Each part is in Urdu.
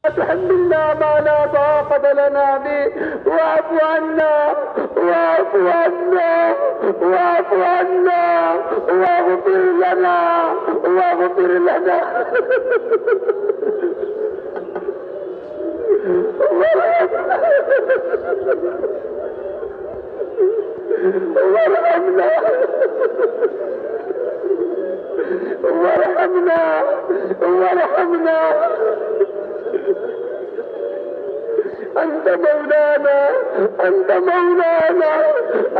تحملنا ما لا طاقة لنا به، واعف عنا واعف عنا واعف عنا واغفر لنا واغفر لنا وارحمنا وارحمنا وارحمنا. أنت مولانا أنت مولانا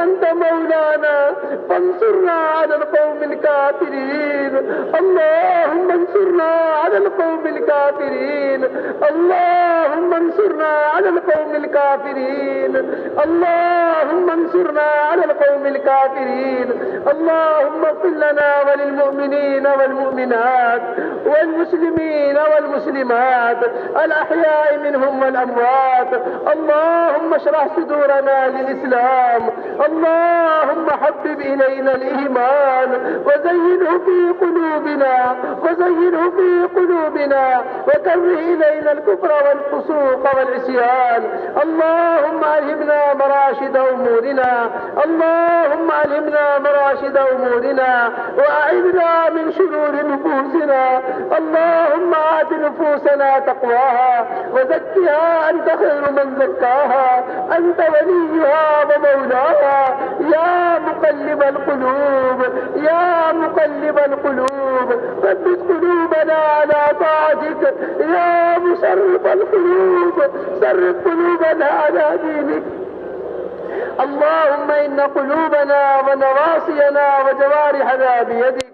أنت مولانا، فانصرنا على القوم الكافرين. اللهم انصرنا على القوم الكافرين. اللهم انصرنا على القوم الكافرين. اللهم انصرنا على القوم الكافرين. اللهم اغفر لنا وللمؤمنين والمؤمنات والمسلمين والمسلمات الأحياء منهم والأموات. اللهم اشرح صدورنا للإسلام. اللهم حبب إلينا الإيمان وزينه في قلوبنا وزينه في قلوبنا وكره إلينا الكفر والفسوق والعصيان. اللهم ألهمنا مراشد أمورنا. اللهم ألهمنا مراشد أمورنا وأعذنا من شرور نفوسنا. اللهم آت نفوسنا تقواها وزكها أنت خير من زكاها، أنت وليها ومولاها. يا مقلب القلوب يا مقلب القلوب ثبت قلوبنا على طاعتك. يا مصرف القلوب صرف قلوبنا على دينك. اللهم إن قلوبنا ونواصينا وجوارحنا بيدك،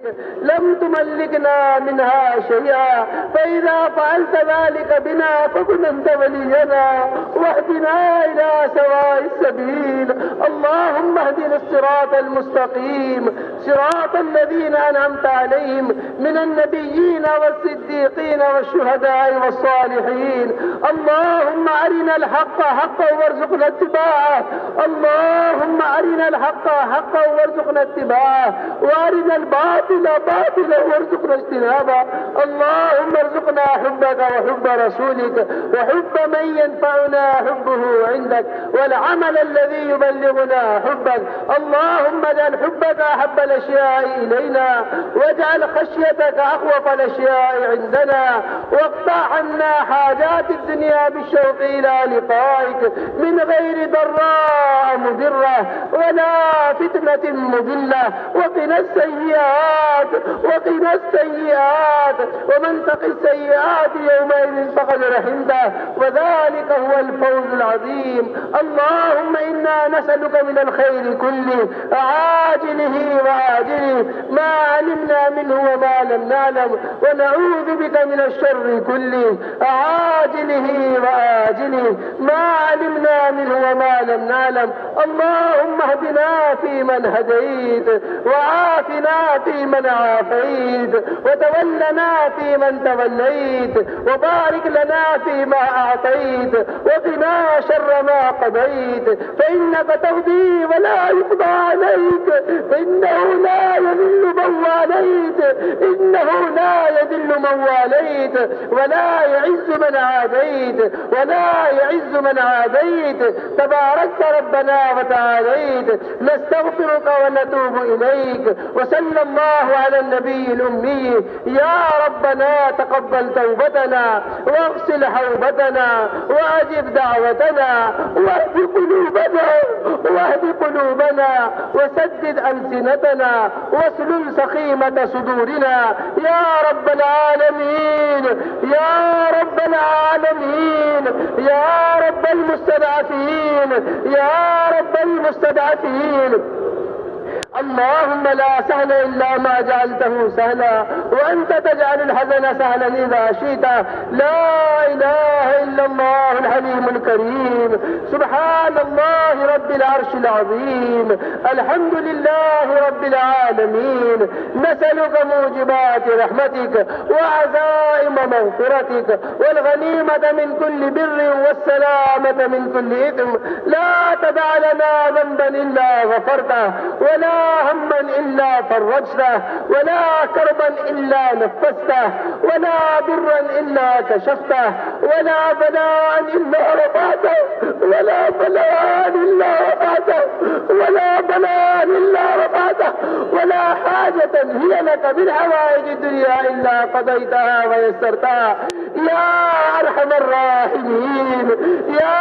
لم تملكنا منها شيئا، فإذا فعلت ذلك بنا فكن أنت ولينا واهدنا إلى سواء السبيل. اللهم اهدنا الصراط المستقيم، صراط الذين أنعمت عليهم من النبيين والصديقين والشهداء والصالحين. اللهم أرنا الحق حقا وارزقنا اتباعه. اللهم أرنا الحق حقا وارزقنا اتباعه، وأرنا الباطل باطلا وارزقنا اجتنابه. اللهم ارزقنا حبك وحب رسولك وحب من ينفعنا حبه عندك، والعمل الذي يبلغنا حبك. اللهم اجعل حبك أحب الأشياء إلينا، واجعل خشيتك أخوف الأشياء عندنا، واقطع عنا حاجات الدنيا بالشوق إلى لقائك من غير ضراء مضرة ولا فتنة مضلة. وقنا السيئات وقنا السيئات، ومن تق السيئات يومئذ فقد رحمته، وذلك هو الفوز العظيم. اللهم إنا نسألك من الخير كله عاجله وآجله ما علمنا منه وما لم نعلم، ونعوذ بك من الشر كله عاجله وآجله ما علمنا منه وما لم نعلم. اللهم اهدنا فيمن هديت، وعافنا فيمن عافيت، وتولنا فيمن توليت، وبارك لنا فيما أعطيت، وقنا شر ما قضيت، فإنك تقضي ولا يقضى عليك، إنه لا يذل من واليت، إنه لا يذل من واليت، ولا يعز من عاديت، ولا يعز من عاديت. تباركت ربنا وتعاليت. نستغفرك ونتوب إليك، وصلى الله على النبي الأمي. يا ربنا تقبل توبتنا واغسل حوبتنا وأجب دعوتنا واهد قلوبنا وسدد ألسنتنا واسلل سخيمة صدورنا يا رب العالمين يا رب العالمين يا رب المستضعفين يا رب المستضعفين. اللهم لا سهل إلا ما جعلته سهلا، وأنت تجعل الحزن سهلا إذا شئت. لا إله إلا الله الحليم العليم الكريم. سبحان الله رب العرش العظيم. الحمد لله رب العالمين. نسألك موجبات رحمتك وعزائم مغفرتك والغنيمة من كل بر والسلامة من كل إثم. لا تدع لنا ذنبا إلا غفرته، ولا هما إلا فرجته، ولا كربا إلا نفسته، ولا ضرا إلا كشفته، ولا بلاء إلا رفعته، ولا بلاء إلا رفعته، ولا بلاء إلا رفعته، ولا حاجة هي لك من حوائج الدنيا إلا قضيتها ويسرتها يا أرحم الراحمين، يا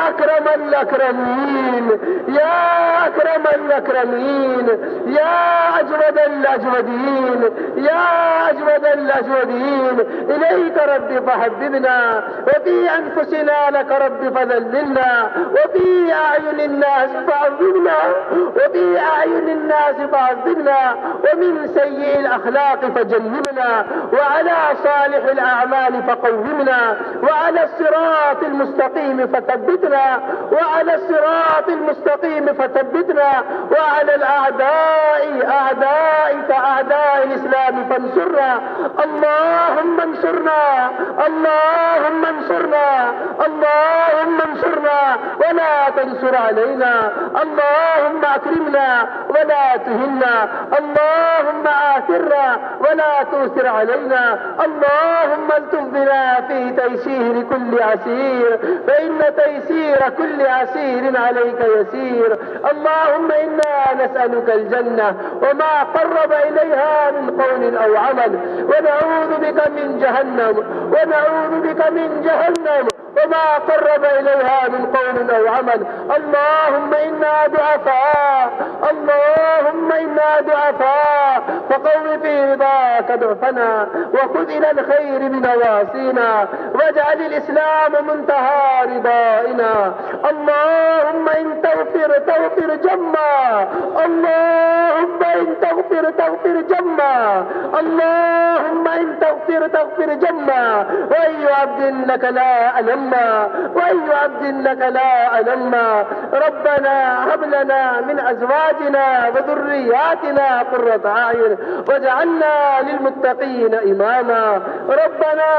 أكرم الأكرمين، يا أكرم الأكرمين، يا أجود الأجودين، يا أجود الأجودين. إليك رب فحببنا، وفي أنفسنا لك رب فذللنا، وفي أعين الناس فعذبنا، وفي أعين الناس فعذبنا، ومن سيء الأخلاق فجنبنا، وعلى صالح الأعمال فقومنا، وعلى الصراط المستقيم فثبتنا، وعلى الصراط المستقيم فثبتنا، وعلى الأعداء أعدائك أعداء الإسلام فانصرنا. اللهم انصرنا، اللهم انصرنا، اللهم انصرنا ولا تنصر علينا. اللهم أكرمنا ولا تهنا، اللهم آثرنا ولا تؤثر علينا. اللهم الطف بنا في تيسير كل عسير، فإن تيسير كل عسير عليك يسير. اللهم إنا نسألك الجنة وما قرب إليها من قول أو عمل، ونعوذ بك من جهنم، ونعوذ بك من جهنم وما قرب إليها من قول أو عمل. اللهم إنا ضعفاء، اللهم إنا ضعفاء، فقو في رضاك ضعفنا، وخذ إلى الخير بنواصينا، واجعل الإسلام منتهى رضائنا. اللهم إن تغفر تغفر جما، اللهم إن تغفر تغفر جما، اللهم إن تغفر تغفر جما. وأي عبد لك لا ألما، وأي عبد لك لا ألما. ربنا هب لنا من أزواجنا وذرياتنا قرة أعين واجعلنا للمتقين إماما. ربنا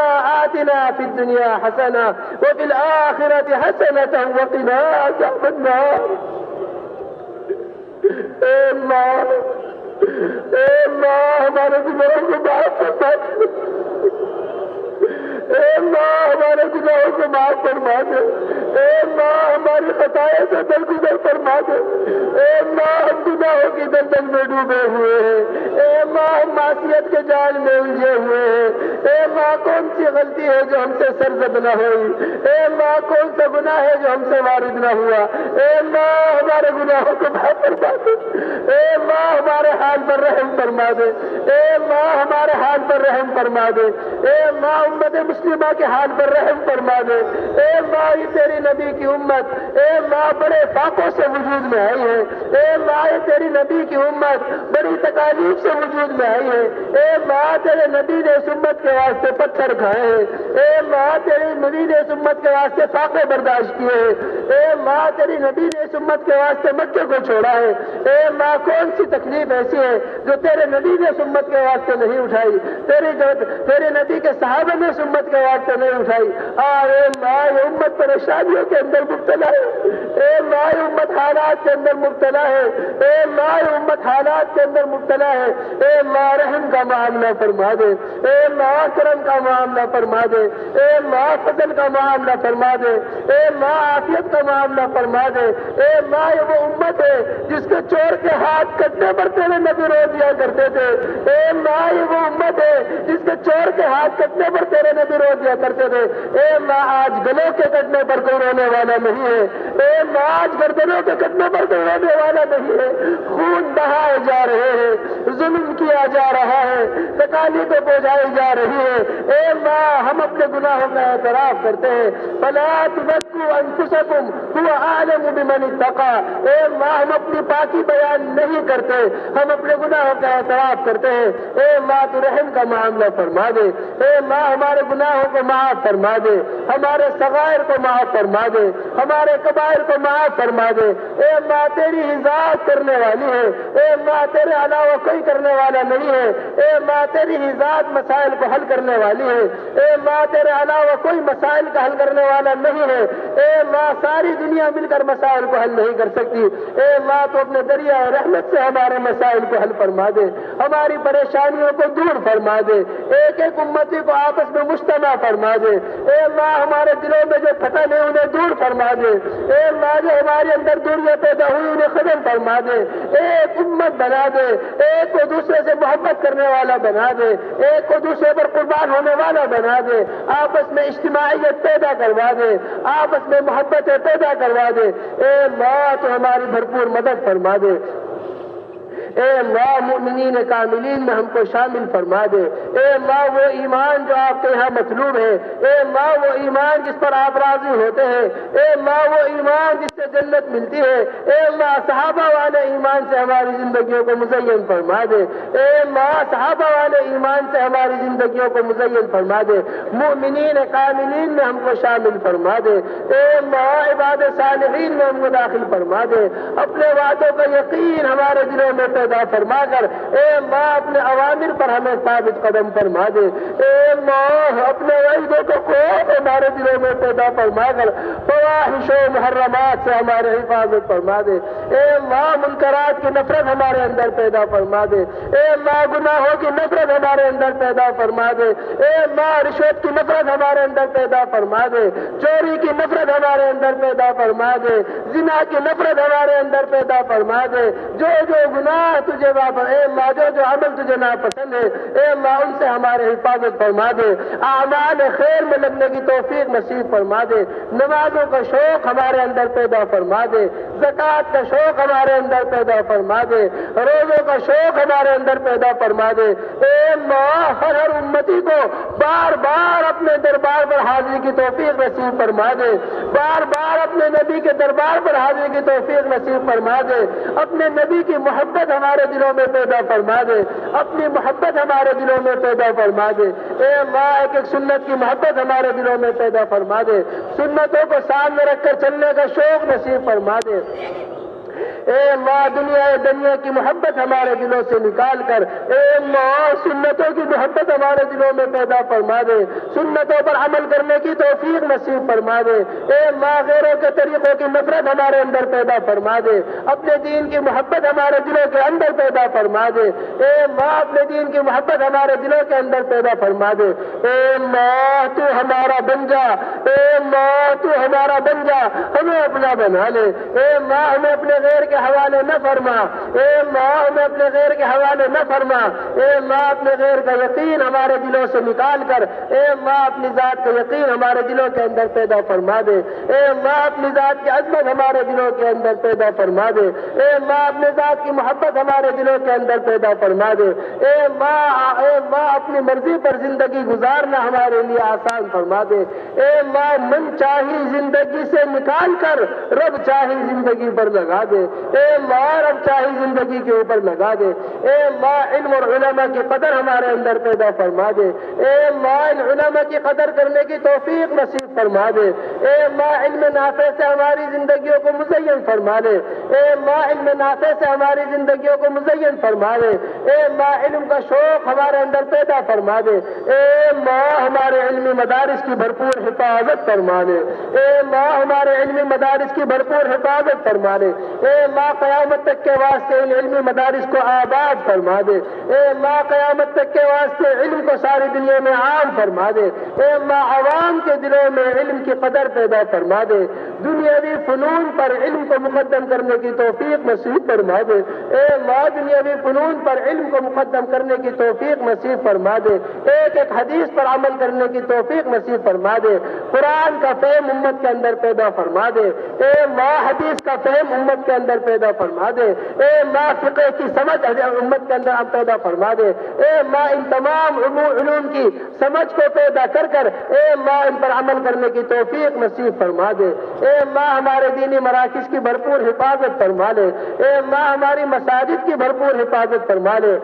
آتنا في الدنيا حسنة وفي الآخرة حسنة وقنا عذاب النار. الله الله ہمارے گناہوں کو معاف فرما دے، اللہ ہمارے گناہوں کو معاف فرما دے، اللہ ہماری خطائیں سے درگزر فرما دے، اللہ ہم گناہوں کی دلدل میں ڈوبے ہوئے ہیں، اللہ ہم معصیت کے جال میں الجھے ہوئے ہیں، اللہ کون سی غلطی ہے جو ہم سے سرزد نہ ہوئی، اللہ کون سا گناہ ہے جو ہم سے وارد نہ ہوا، اللہ ہمارے گناہوں کو معاف فرما دے، اللہ ہمارے حال پر رحم فرما دے، اللہ ہمارے حال پر رحم فرما دے، اللہ امت مسلمہ کے حال پر رحم فرما دے، اللہ یہ تیری نبی کی امت اللہ بڑے فاقوں سے وجود میں آئی ہے، اللہ یہ تیری نبی کی امت بڑی تکالیف سے وجود میں آئی ہے، اللہ تیرے نبی نے اس امت کے واسطے پتھر کھائے ہیں، اللہ تیری نبی نے اس امت کے واسطے فاقے برداشت کیے ہیں، اللہ تیری نبی نے اس امت کے واسطے مکے کو چھوڑا ہے، اللہ کون سی تکلیف ایسی ہے جو تیرے نبی نے اس امت کے واسطے نہیں اٹھائی، تیرے نبی کے صحابہ نے اس امت کے واسطے نہیں اٹھائی۔ اے اللہ یہ امت پریشانیوں کے اندر مبتلا ہے، اے اللہ یہ امت حالات کے اندر مبتلا ہے، اے اللہ یہ امت حالات کے اندر مبتلا ہے، اے اللہ رحم کا معاملہ فرما دے، اے اللہ کرم کا معاملہ فرما دے، اے اللہ فضل کا معاملہ فرما دے، اے اللہ عافیت کا معاملہ فرما دے، اے اللہ یہ وہ امت ہے جس کے چور کے ہاتھ کٹنے پر تیرے نبی رو دیا کرتے تھے، اے اللہ یہ وہ امت ہے جس کے چور کے ہاتھ کٹنے پر تیرے نبی رو دیا کرتے تھے، اے اللہ آج گلوں کے کٹنے پر کوئی رونے والا نہیں ہے، اے ماں آج گردنوں کے قدموں پر دوڑنے والا نہیں ہے، خون بہائے جا رہے ہیں، ظلم کیا جا رہا ہے، تکالیفیں پہنچائی جا رہی ہے۔ اے ماں ہم اپنے گناہوں کا اعتراف کرتے ہیں، فلا تزکوا انفسکم هو اعلم بمن اتقى۔ اے ماں ہم اپنی پاکی بیان نہیں کرتے، ہم اپنے گناہوں کا اعتراف کرتے ہیں۔ اے ماں تو رحم کا معاملہ فرما دے، اے ماں ہمارے گناہوں کو معاف فرما دے، ہمارے صغائر کو معاف فرما دے، ہمارے کبائر کو معاف فرما دے۔ اے ماں تیری ہی ذات کرنے والی ہے، اے ماں تیرے علاوہ کوئی کرنے والا نہیں ہے، اے ماں تیری ہی ذات مسائل کو حل کرنے والی ہے، اے ماں تیرے علاوہ کوئی مسائل کا حل کرنے والا نہیں ہے۔ اے ماں ساری دنیا مل کر مسائل کو حل نہیں کر سکتی، اے ماں تو اپنے دریا رحمت سے ہمارے مسائل کو حل فرما دے، ہماری پریشانیوں کو دور فرما دے، ایک ایک امتی کو آپس میں مجتمع فرما دے۔ اے ماں ہمارے دلوں میں جو پھٹن ہے انہیں دور فرما دے، اے ماں جو ہمارے اندر دوریاں پیدا ہوئی انہیں ختم فرما دے، ایک امت بنا دے، ایک کو دوسرے سے محبت کرنے والا بنا دے، ایک کو دوسرے پر قربان ہونے والا بنا دے، آپس میں اجتماعیت پیدا کروا دے، آپس میں محبتیں پیدا کروا دے۔ اے ماں تو ہماری بھرپور مدد فرما دے، اے ماں مؤمنین کاملین میں ہم کو شامل فرما دے۔ اے ماں وہ ایمان جو آپ کے یہاں مطلوب ہے، اے ماں وہ ایمان جس پر آپ راضی ہوتے ہیں، اے ماں وہ ایمان جس سے جنت ملتی ہے، اے ماں صحابہ والے ایمان سے ہماری زندگیوں کو مزین فرما دے، اے ماں صحابہ والے ایمان سے ہماری زندگیوں کو مزین فرما دے، مؤمنین کاملین میں ہم کو شامل فرما دے۔ اے ماں عباد صالحین میں ہم کو داخل فرما دے، اپنے وعدوں کا یقین ہمارے دلوں میں پیدا فرما کر اے ماں اپنے اوامر پر ہمیں ثابت قدم فرما دے۔ اے ماں اپنے وعدوں کو خوف ہمارے دلوں میں پیدا فرما کر فواحش و محرمات سے ہمارے حفاظت فرما دے۔ اے ماں منکرات کی نفرت ہمارے اندر پیدا فرما دے، اے ماں گناہوں کی نفرت ہمارے اندر پیدا فرما دے، اے ماں رشوت کی نفرت ہمارے اندر پیدا فرما دے، چوری کی نفرت ہمارے اندر پیدا فرما دے، زنا کی نفرت ہمارے اندر پیدا فرما دے، جو گناہ تجھے واپس اے ماں جو عمل تجھے ناپسند ہے اے ماں ان سے ہمارے حفاظت فرما دے، اعمال خیر میں لگنے کی توفیق نصیب فرما دے، نمازوں کا شوق ہمارے اندر پیدا فرما دے، زکوٰۃ کا شوق ہمارے اندر پیدا فرما دے، روزوں کا شوق ہمارے اندر پیدا فرما دے۔ اے ماں ہر امتی کو بار بار اپنے دربار پر حاضری کی توفیق نصیب فرما دے، بار بار اپنے نبی کے دربار پر حاضری کی توفیق نصیب فرما دے، اپنے نبی کی محبت ہمارے دلوں میں پیدا فرما دے، اپنی محبت ہمارے دلوں میں پیدا فرما دے۔ اے ماں ایک ایک سنت کی محبت ہمارے دلوں میں پیدا فرما دے، سنتوں کو سامنے رکھ کر چلنے کا شوق نصیب فرما دے۔ اے ماں دنیا کی محبت ہمارے دلوں سے نکال کر اے ماں سنتوں کی محبت ہمارے دلوں میں پیدا فرما دے، سنتوں پر عمل کرنے کی توفیق نصیب فرما دے۔ اے ماں غیروں کے طریقوں کی نفرت ہمارے اندر پیدا فرما دے، اپنے دین کی محبت ہمارے دلوں کے اندر پیدا فرما دے۔ اے ماں اپنے دین کی محبت ہمارے دلوں کے اندر پیدا فرما دے۔ اے ماں تو ہمارا بن جا، اے ماں تو ہمارا بن جا، ہمیں اپنا بنا لے۔ اے ماں ہمیں اپنے غیر کے حوالے نہ فرما، اے ماں ہمیں اپنے غیر کے حوالے نہ فرما۔ اے ماں اپنے غیر کا یقین ہمارے دلوں سے نکال کر اے ماں اپنی ذات کا یقین ہمارے دلوں کے اندر پیدا فرما دے۔ اے ماں اپنی ذات کی عظمت ہمارے دلوں کے اندر پیدا فرما دے۔ اے ماں اپنے ذات کی محبت ہمارے دلوں کے اندر پیدا فرما دے۔ اے ماں اپنی مرضی پر زندگی گزارنا ہمارے لیے آسان فرما دے۔ اے ماں من چاہی زندگی سے نکال کر رب چاہی زندگی پر لگا دے۔ اے ماں رب چاہی زندگی کے اوپر لگا دے۔ اے ماں علم اور علماء کی قدر ہمارے اندر پیدا فرما دے۔ اے ماں علماء کی قدر کرنے کی توفیق نصیب فرما دے۔ اے ماں علم نافع سے ہماری زندگیوں کو مزین فرما دے۔ اے ماں علم نافع سے ہماری زندگیوں کو مزین فرما دے۔ اے ماں علم کا شوق ہمارے اندر پیدا فرما دے۔ اے ماں ہمارے علمی مدارس کی بھرپور حفاظت فرما دے۔ اے ماں ہمارے علمی مدارس کی بھرپور حفاظت فرما دے۔ اے ماں قیامت تک کے واسطے ان علمی مدارس کو آباد فرما دے۔ اے ماں قیامت تک کے واسطے علم کو ساری دنیا میں عام فرما دے۔ اے ماں عوام کے دلوں میں علم کی قدر پیدا فرما دے۔ دنیاوی فنون پر علم کو مقدم کرنے کی توفیق نصیب فرما دے، اے ماں دنیاوی فنون پر علم کو مقدم کرنے کی توفیق نصیب فرما دے، ایک ایک حدیث پر عمل کرنے کی توفیق نصیب فرما دے، قرآن کا فہم امت کے اندر پیدا فرما دے، اے ماں حدیث کا فہم امت کے اندر پیدا فرما دے، اے ماں فقہ کی سمجھ امت کے اندر پیدا فرما دے، اے ماں ان تمام علوم کی سمجھ کو پیدا کر کر اے ماں ان پر عمل کرنے کی توفیق نصیب فرما دے، اے ماں ہمارے دینی مراکز کی بھرپور حفاظت فرما لے، اے ماں ہماری مساجد کی بھرپور حفاظت فرما لے،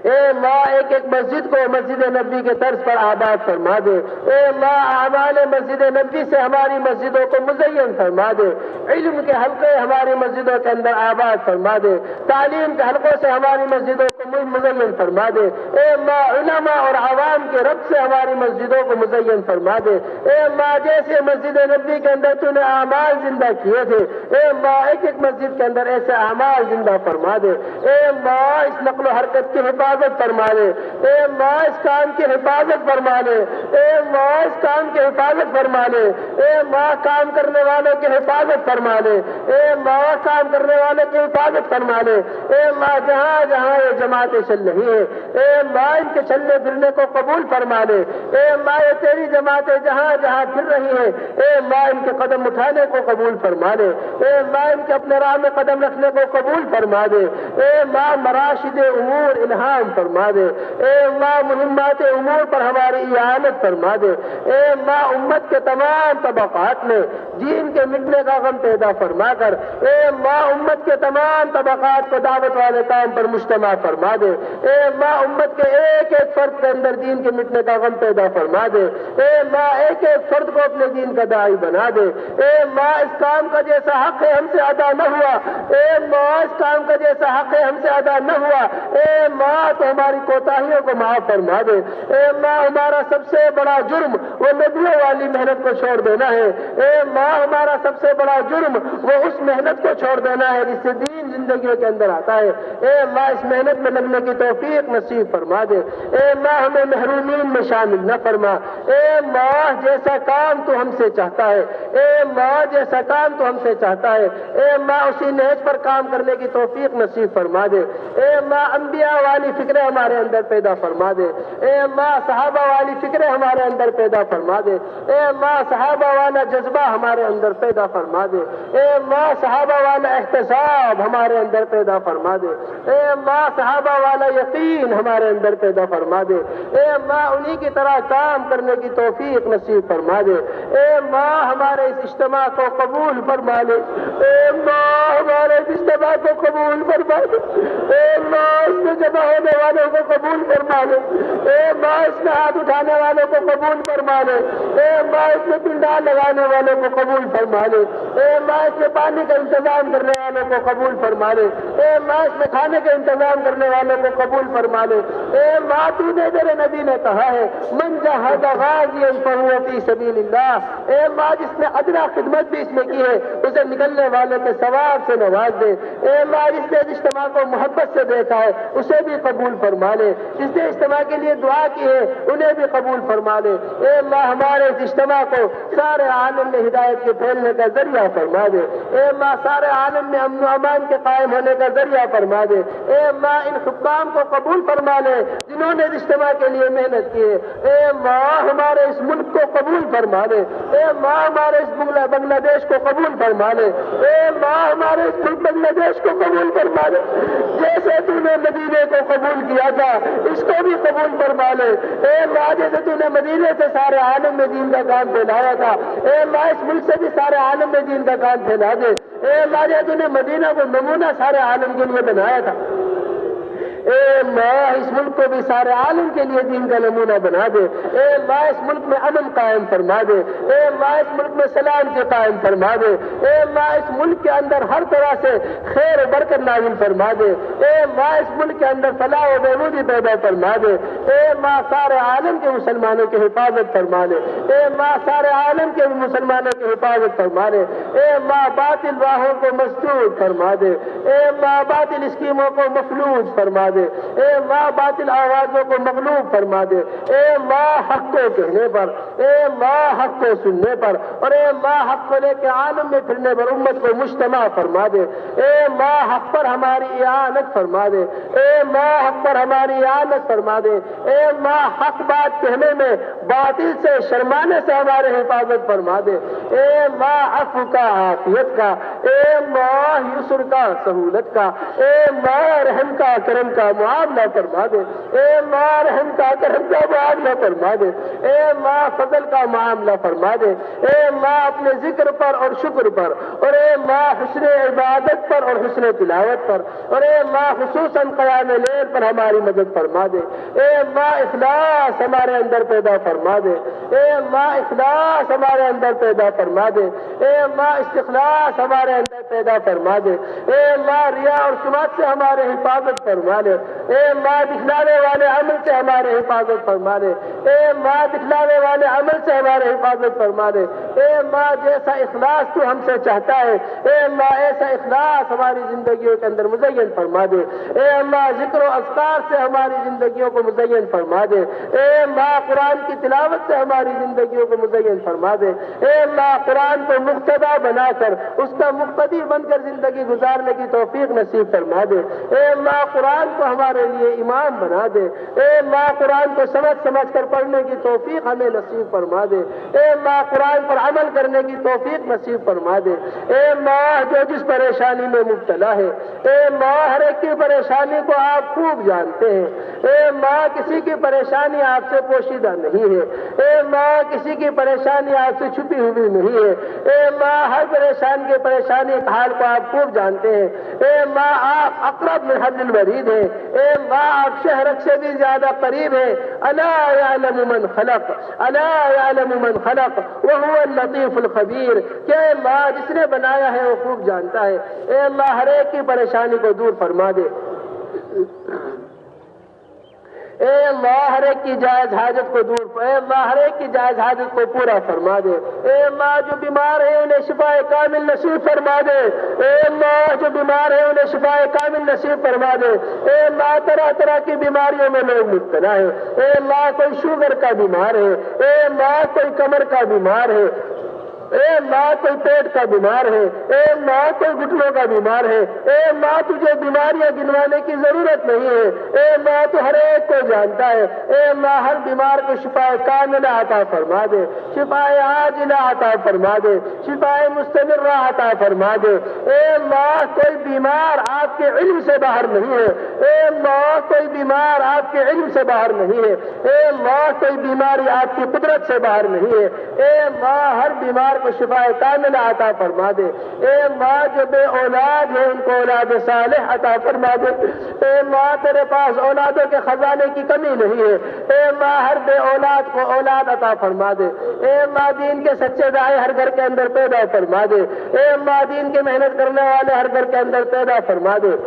اے ماں ایک ایک مسجد کو مسجد نبی کے طرز پر آباد فرما دے، اے ماں اعمال مسجد نبی سے ہماری مسجدوں کو مزین فرما دے، علم کے حلقے ہماری مسجدوں کے اندر آباد فرما دے، تعلیم کے حلقوں سے ہماری مسجدوں کو مزین فرما دے، اے ماں علماء اور عوام کے رب سے ہماری مسجدوں کو مزین فرما دے، اے ماں جیسے مسجد نبی کے اندر تو نے اعمال زندہ کیے تھے، اے ماں ایک ایک مسجد کے اندر ایسے اعمال زندہ فرما دے، اے ماں اس نقل و حرکت کی حفاظت فرما لے، اے ماں اس کام کی حفاظت فرما لے، اے ماں اس کام کی حفاظت فرما لے، اے ماں کام کرنے والوں کی حفاظت فرما لے، اے ماں کام کرنے والوں کی حفاظت فرما لے، اے ماں جہاں جہاں یہ جماعتیں چل رہی ہیں اے ماں ان کے چلنے پھرنے کو قبول فرما لے، اے ماں یہ تیری جماعتیں جہاں جہاں پھر رہی ہیں اے ماں ان کے قدم اٹھانے کو قبول فرما لے، اے ماں ان کے اپنے راہ میں قدم رکھنے کو قبول فرما دے، اے ماں مراشد امور الہام فرما دے، اے ماں مہمات امور پر ہماری اعانت فرما دے، اے ماں امت کے تمام طبقات میں دین کے مٹنے کا غم پیدا فرما کر اے ماں امت کے تمام طبقات کو دعوت والے کام پر مجتمع فرما دے، اے ماں امت کے ایک ایک فرد کے اندر دین کے مٹنے کا غم پیدا فرما دے، اے ماں ایک ایک فرد کو اپنے دین کا داعی بنا دے، اے ماں اس کام کا جیسا حق ہے ہم سے ادا نہ ہوا، اے ماں اس کام کا جیسا حق ہے ہم سے ادا نہ ہوا، اے ماں تو ہماری کوتاہیوں کو معاف فرما دے، اے ماں ہمارا سب سے بڑا جرم وہ نبیوں والی محنت کو چھوڑ دینا ہے، اے ماں ہمارا سب سے بڑا جرم وہ اس محنت کو چھوڑ دینا ہے جس سے دین زندگیوں کے اندر آتا ہے، اے ماں اس محنت میں لگنے کی توفیق نصیب فرما دے، اے ماں ہمیں محرومین میں شامل نہ فرما، اے ماں جیسا کام تو ہم سے چاہتا ہے، اے ماں جیسا کام تو ہم سے چاہتا ہے، اے ماں اسی نہج پر کام کرنے کی توفیق نصیب فرما دے، اے ماں انبیاء والی فکریں ہمارے اندر پیدا فرما دے، اے ماں صحابہ والی فکریں ہمارے اندر پیدا فرما دے، اے ماں صحابہ والا جذبہ ہمارے اندر پیدا فرما دے، اے ماں صحابہ والا احتساب ہمارے اندر پیدا فرما دے، اے ماں صحابہ والا یقین ہمارے اندر پیدا فرما دے، اے ماں انہی کی طرح کام کرنے کی توفیق نصیب فرما دے، اے ماں ہمارے اس اجتماع کو قبول فرما لے، اے ماں ہمارے اس اجتماع کو قبول فرما دے، اے ماں اس میں جمع ہونے والوں کو قبول فرما لے، اے ماں اس میں ہاتھ اٹھانے والوں کو قبول فرما لے، اے ماں اس میں پنڈال لگانے والوں کو قبول فرما لے، اے ماں اس میں پانی کا انتظام کرنے والوں کو قبول فرما لے، اے ماں اس میں کھانے کا انتظام کرنے والوں کو قبول فرما لے، اے ماں تو نے تیرے نبی نے کہا ہے من جاہد غازیا فہو فی سبیل اللہ، اے ماں جس نے ادنا خدمت بھی اس میں کی ہے اسے نکلنے والے کے ثواب سے نواز دے، اے ماں جس نے اس اجتماع کو محبت سے دیکھا ہے اسے بھی قبول فرما لے، جس نے اجتماع کے لیے دعا کی ہے انہیں بھی قبول فرما لے، اے ماں ہمارے اس اجتماع کو سارے عالم میں ہدایت کے پھیلنے کا ذریعہ فرما دے، اے ماں سارے عالم میں امن و امان کے قائم ہونے کا ذریعہ فرما دے، اے ماں ان حکام کو قبول فرما لے جنہوں نے اس اجتماع کے لیے محنت کی ہے، اے ماں ہمارے اس ملک کو قبول فرما لے، اے ماں ہمارے اس بنگلہ دیش کو قبول فرما لے، اے ماں ہمارے اس ملک بنگلہ دیش کو قبول فرما لے، جیسے تو نے مدینے کو قبول کیا تھا اس کو بھی قبول فرما لے، اے ماں جیسے تو نے مدینے سے سارے عالم میں دین کا کام پھیلایا تھا اے ماں اس ملک سے بھی سارے عالم میں دین کا کام پھیلا دے، اے ماں جیسے تو نے مدینہ کو نمونہ سارے عالم کے لیے بنایا تھا اے ماں اس ملک کو بھی سارے عالم کے لیے دین کا نمونہ بنا دے، اے ماں اس ملک میں امن قائم فرما دے، اے ماں اس ملک میں سلامتی قائم فرما دے، اے ماں اس ملک کے اندر ہر طرح سے خیر و برکت نازل فرما دے، اے ماں اس ملک کے اندر فلاح و بہبودی پیدا فرما دے، اے ماں سارے عالم کے مسلمانوں کی حفاظت فرما دے، اے ماں سارے عالم کے مسلمانوں کی حفاظت فرما دے، اے ماں باطل راہوں کو مسدود فرما دے، اے ماں باطل اسکیموں کو مفلوج فرما دے، دے، اے اللہ باطل آوازوں کو مغلوب فرما دے، اے اللہ حق کو کہنے پر، اے اللہ حق کو سننے پر، اور اے اللہ حق کو لے کے عالم میں پھرنے پر امت کو مجتمع فرما دے، اے اللہ حق پر ہماری اعانت فرما دے، اے اللہ حق پر ہماری اعانت فرما دے، اے اللہ حق بات کہنے میں باطل سے شرمانے سے ہمارے حفاظت فرما دے، اے اللہ عفو کا عافیت کا، اے اللہ یسر کا سہولت کا، اے اللہ رحم کا کرم کا معاملہ فرما دے، اے اللہ رحم کا کرم کا معاملہ فرما دے، اے اللہ فضل کا معاملہ فرما دے، اے اللہ اپنے ذکر پر اور شکر پر، اور اے اللہ حسن عبادت پر اور حسن تلاوت پر، اور اے اللہ خصوصاً قیام لیل پر ہماری مدد فرما دے، اے اللہ اخلاص ہمارے اندر پیدا فرما دے، اے اللہ اخلاص ہمارے اندر پیدا فرما دے، اے اللہ استخلاص ہمارے اندر پیدا فرما دے، اے اللہ ریا اور سماعت سے ہمارے حفاظت فرما لے، اے اللہ دکھلانے والے عمل سے ہمارے حفاظت فرما لے، اے اللہ دکھلانے والے عمل سے ہمارے حفاظت فرما لے، اے اللہ جیسا اخلاص تو ہم سے چاہتا ہے، اے اللہ ایسا اخلاص ہماری زندگیوں کے اندر مزین فرما دے، اے اللہ ذکر و اذکار سے ہماری زندگیوں کو مزین فرما دے، اے اللہ قرآن کی تلاوت سے ہماری زندگیوں کو مزین فرما دے، اے اللہ قرآن کو مقتدا بنا کر اس کا مقتدی بن کر زندگی گزارنے کی توفیق نصیب فرما دے، اے اللہ قرآن کو ہمارے لیے امام بنا دے، اے اللہ قرآن کو سمجھ سمجھ کر پڑھنے کی توفیق ہمیں نصیب فرما دے، اے اللہ قرآن پر عمل کرنے کی توفیق نصیب فرما دے، اے اللہ جو جس پریشانی میں مبتلا ہے، اے اللہ ہر ایک کی پریشانی کو آپ خوب جانتے ہیں، اے اللہ کسی کی پریشانی آپ سے پوشیدہ نہیں ہے، اے اللہ کسی کی پریشانی آپ سے چھپی ہوئی نہیں ہے، اے اللہ ہر پریشانی کے پریشانی کے حال کو آپ خوب جانتے ہیں، اے اللہ آپ اقرب من حبل الورید ہیں، اے اللہ آپ شہرک سے بھی زیادہ قریب ہیں، الا یعلم من خلق، الا یعلم من خلق وهو اللطیف الخبیر، کہ اللہ جس نے بنایا ہے وہ خوب جانتا ہے، اے اللہ ہر ایک کی پریشانی کو دور فرما دے، اے اللہ ہر ایک کی جائز حاجت کو دور، اے اللہ ہر ایک کی جائز حاجت کو پورا فرما دے، اے اللہ جو بیمار ہے انہیں شفا کامل نصیب فرما دے، اے اللہ جو بیمار ہے انہیں شفا کامل نصیب فرما دے، اے اللہ طرح طرح کی بیماریوں میں لوگ مبتلا ہے، اے اللہ کوئی شوگر کا بیمار ہے، اے اللہ کوئی کمر کا بیمار ہے، اے اللہ کوئی پیٹ کا بیمار ہے، اے اللہ کوئی گھٹنوں کا بیمار ہے، اے اللہ تجھے بیماریاں گنوانے کی ضرورت نہیں ہے، اے اللہ تو ہر ایک کو جانتا ہے، اے اللہ ہر بیمار کو شفا کاملہ عطا فرما دے، شفا عاجلہ عطا فرما دے، شفا مستمرہ عطا فرما دے، اے اللہ کوئی بیمار آپ کے علم سے باہر نہیں ہے، اے اللہ کوئی بیمار آپ کے علم سے باہر نہیں ہے، اے اللہ کوئی بیماری آپ کی قدرت سے باہر نہیں ہے، اے اللہ ہر بیمار کو شفا کاملہ عطا فرما دے، اے اللہ جو بے اولاد ہیں ان کو اولاد صالح عطا فرما دے، اے اللہ تیرے پاس اولادوں کے خزانے کی کمی نہیں ہے، اے اللہ ہر بے اولاد کو اولاد عطا فرما دے، اے اللہ دین کے سچے داعی ہر گھر کے اندر پیدا فرما دے، اے اللہ دین کی محنت کرنے والے ہر گھر کے اندر پیدا فرما دے،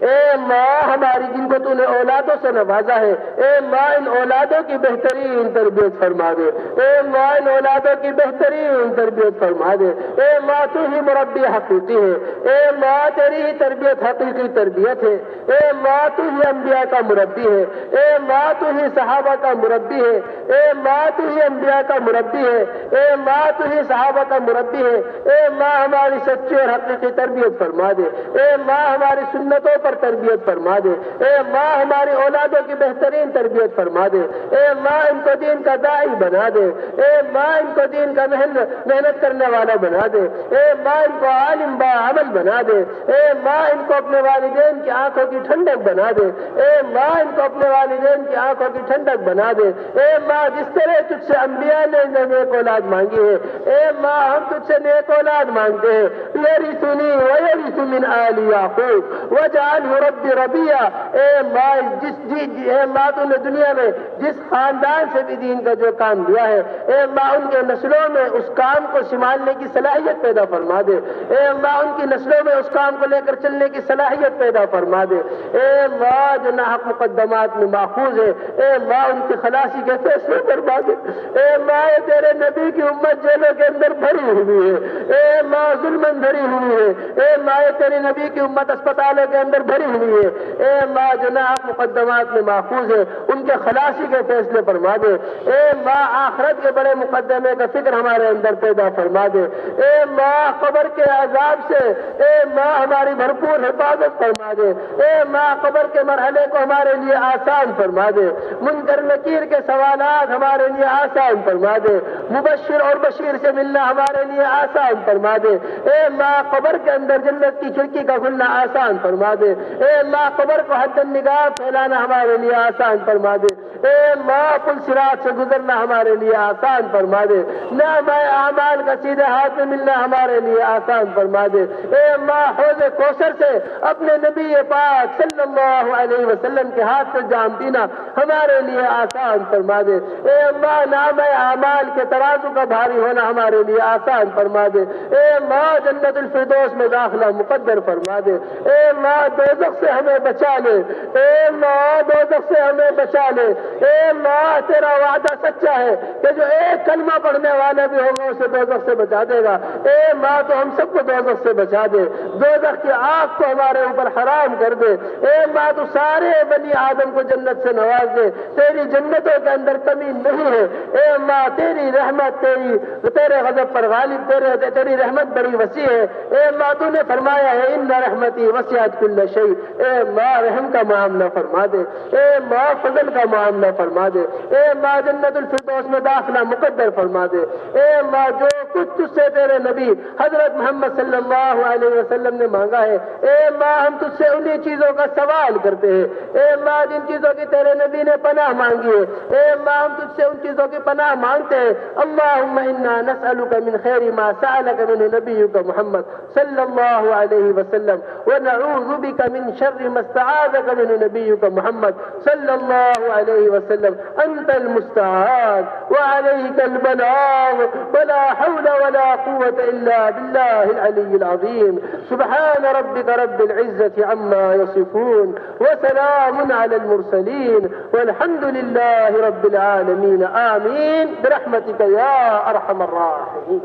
اے اللہ ہماری جن کو تو نے اولادوں سے نوازا ہے، اے اللہ ان اولادوں کی بہترین تربیت فرما دے، اے اللہ ان اولادوں کی بہترین تربیت فرما دے، اے اللہ تو ہی مربی حقیقی ہے، اے اللہ تیری ہی تربیت حقیقی تربیت ہے، اے اللہ تو ہی انبیاء کا مربی ہے، اے اللہ تو ہی صحابہ کا مربی ہے، اے اللہ تو ہی انبیاء کا مربی ہے، اے اللہ تو ہی صحابہ کا مربی ہے، اے اللہ ہماری سچی اور حقیقی تربیت فرما دے، اے اللہ ہماری سنتوں پر تربیت فرما دے، اے اللہ ہماری اولادوں کی بہترین تربیت فرما دے، اے اللہ ان کو دین کا داعی بنا دے، اے اللہ ان کو دین کا محنت کرنے والا بنا دے، اے اللہ ان کو عالم با عمل بنا دے، اے اللہ ان کو اپنے والدین کی آنکھوں کی ٹھنڈک بنا دے، اے اللہ ان کو اپنے والدین کی آنکھوں کی ٹھنڈک بنا دے، اے اللہ جس طرح تجھ سے انبیاء نے نیک اولاد مانگی ہے، اے اللہ ہم تجھ سے نیک اولاد مانگتے ہیں، یرثنی ویرث من آل یعقوب وجعل رب ربیہ، اے اللہ اے اللہ تو نے دنیا میں جس خاندان سے بھی دین کا جو کام دیا ہے، اے اللہ ان کے نسلوں میں اس کام کو سنبھالنے کی صلاحیت پیدا فرما دے، اے اللہ ان کی نسلوں میں اس کام کو لے کر چلنے کی صلاحیت پیدا فرما دے، اے اللہ جو ناحق مقدمات میں ماخوذ ہے، اے اللہ ان کی خلاصی کے فیصلے فرما دے، اے اللہ تیرے نبی کی امت جیلوں کے اندر بھری ہوئی ہے، اے اللہ ظلم بھری ہوئی ہے، اے اللہ تیرے نبی کی امت اسپتالوں کے اندر بھری ہوئی ہے، اے ماں جو ناحق مقدمات میں ماخوذ ہے ان کے خلاصی کے فیصلے فرما دے، اے ماں آخرت کے بڑے مقدمے کا فکر ہمارے اندر پیدا فرما دے، اے ماں قبر کے عذاب سے اے ماں ہماری بھرپور حفاظت فرما دے، اے ماں قبر کے مرحلے کو ہمارے لیے آسان فرما دے، منکر نکیر کے سوالات ہمارے لیے آسان فرما دے، مبشر اور بشیر سے ملنا ہمارے لیے آسان فرما دے، اے ماں قبر کے اندر جنت کی کھڑکی کا کھلنا آسان فرما دے، اے ماں قبر کو حد النگاہ پھیلانا ہمارے لیے آسان فرما دے، اے ماں پل صراط سے گزرنا ہمارے لیے آسان فرما دے، نعمہ اعمال کا سیدھے ہاتھ میں ملنا ہمارے لیے آسان فرما دے، اے ماں حوض کوثر سے اپنے نبی پاک صلی اللہ علیہ وسلم کے ہاتھ سے جام پینا ہمارے لیے آسان فرما دے، اے ماں نعمہ اعمال کے ترازو کا بھاری ہونا ہمارے لیے آسان فرما دے، اے ماں جنت الفردوس میں داخلہ مقدر فرما دے، اے ماں دوزخ سے ہمیں بچا لے، اے ماں دوزخ سے ہمیں بچا لے، اے ماں تیرا وعدہ سچا ہے کہ جو ایک کلمہ پڑھنے والا بھی ہوگا اسے دوزخ سے بچا دے گا، اے ماں تو ہم سب کو دوزخ سے بچا دے، دوزخ کی آگ کو ہمارے اوپر حرام کر دے، اے ماں تو سارے بنی آدم کو جنت سے نواز دے، تیری جنتوں کے اندر کمی نہیں ہے، اے ماں تیری رحمت تیرے غضب پر غالب، تیری رحمت بڑی وسیع ہے، اے ماں تو نے فرمایا ہے ان رحمتی وسعت کل شیء، اے ماں رحم کا معاملہ فرما دے، اے ماں فضل کا معاملہ فرما دے، اے ماں جنت الفردوس میں داخلہ مقدر فرما دے، اے ماں جو کچھ تجھ سے تیرے نبی حضرت محمد صلی اللہ علیہ وسلم نے مانگا ہے، اے ماں ہم تجھ سے انہی چیزوں کا سوال کرتے ہیں، اے ماں جن چیزوں کی تیرے نبی نے پناہ مانگی ہے، اے ماں ہم تجھ سے ان چیزوں کی پناہ مانگتے ہیں، اللہم انا نسألک من خیر ما سألک منہ نبیک محمد صلی اللہ علیہ وسلم ونعوذ بک من شر ما استعاذک منہ نبیک محمد صلی اللہ علیہ وسلم، انت المستعان وعلیک البلاغ ولا حول ولا قوة الا باللہ العلی العظیم، سبحان ربک رب العزة عما يصفون وسلام على المرسلين والحمد لله رب العالمين آمين برحمتك يا أرحم الراحمين.